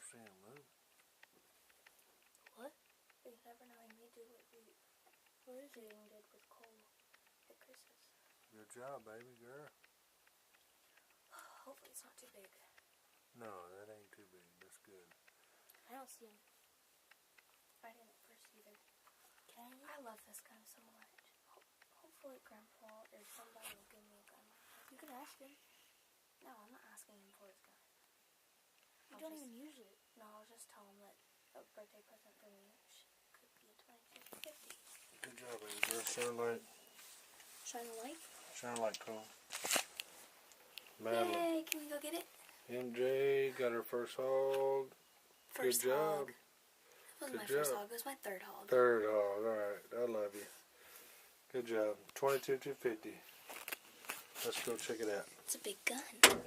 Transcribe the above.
see him move. What? You never know. He may do what Jaden did with Cole at Chris's. Good job, baby girl. Hopefully it's not too big. No, that ain't too big. That's good. I don't see him. I didn't at first either. I love this gun so much. Hopefully Grandpa or somebody will give me a gun. You can ask him. No, I'm not asking him for his gun. You don't even use it. No, I'll just tell him that a birthday present for me could be a 2250. Good job, baby girl. Shine light. Shine the light? Shine light, Cole. Madeline. Yay! Can we go get it? MJ got her first hog. First Good job. hog. That wasn't my Good first job. hog. It was my third hog. Third hog. All right. I love you. Good job. 22,250. Let's go check it out. It's a big gun.